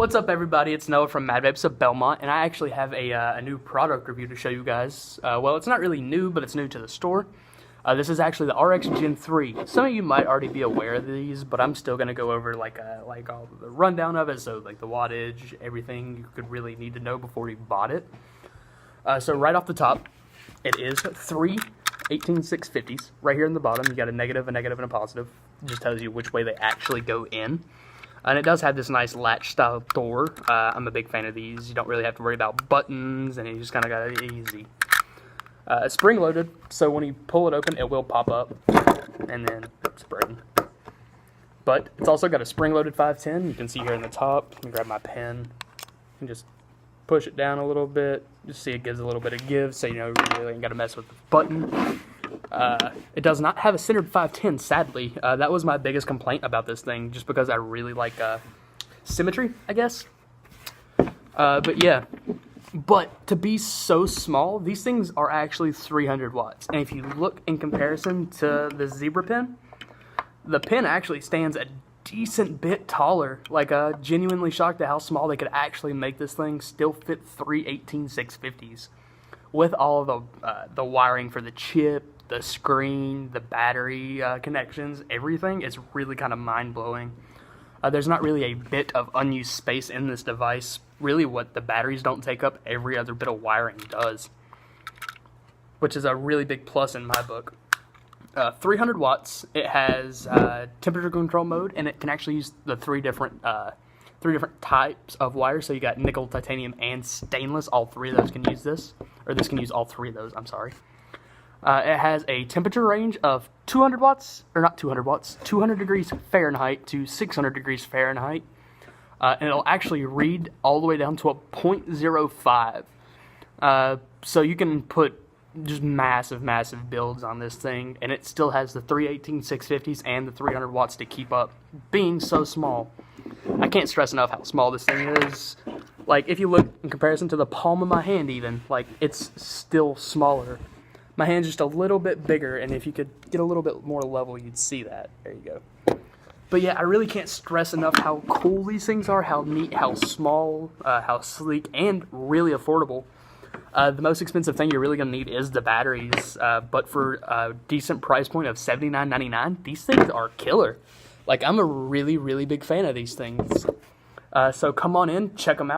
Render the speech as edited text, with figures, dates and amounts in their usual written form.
What's up, everybody? It's Noah from Mad Vapes of Belmont, and I actually have a new product review to show you guys. Well, it's not really new, but it's new to the store. This is actually the RX Gen 3. Some of you might already be aware of these, but I'm still going to go over like all the rundown of it, so like the wattage, everything you could really need to know before you bought it. So right off the top, it is 3 18650s. Right here in the bottom, you got a negative, and a positive. It just tells you which way they actually go in. And it does have this nice latch-style door. I'm a big fan of these. You don't really have to worry about buttons, and you just kind of got it easy. Spring-loaded, so when you pull it open, it will pop up, and then spring. But it's also got a spring-loaded 510. You can see here in the top. Let me grab my pen and just push it down a little bit. Just see it gives a little bit of give, so you know you really ain't got to mess with the button. It does not have a centered 510, sadly. That was my biggest complaint about this thing, just because I really like symmetry, I guess. But yeah, but to be so small, these things are actually 300 watts. And if you look in comparison to the Zebra pen, the pen actually stands a decent bit taller. Like, genuinely shocked at how small they could actually make this thing still fit 3 18650s. With all of the wiring for the chip, the screen, the battery connections, everything is really kind of mind-blowing. There's not really a bit of unused space in this device. Really, what the batteries don't take up, every other bit of wiring does, which is a really big plus in my book. 300 watts. It has temperature control mode, and it can actually use the three different types of wires. So you got nickel, titanium, and stainless. All three of those can use this, or this can use all three of those. I'm sorry. It has a temperature range of 200 watts, or not 200 watts, 200 degrees Fahrenheit to 600 degrees Fahrenheit. And it'll actually read all the way down to a 0.05. So you can put just massive builds on this thing, and it still has the 3 18650s and the 300 watts to keep up, being so small. I can't stress enough how small this thing is. Like, if you look in comparison to the palm of my hand even, like, it's still smaller. My hand's just a little bit bigger, and if you could get a little bit more level, you'd see that. There you go. But yeah, I really can't stress enough how cool these things are, how neat, how small, how sleek, and really affordable. The most expensive thing you're really going to need is the batteries, but for a decent price point of $79.99, these things are killer. Like, I'm a really big fan of these things. So come on in, check them out.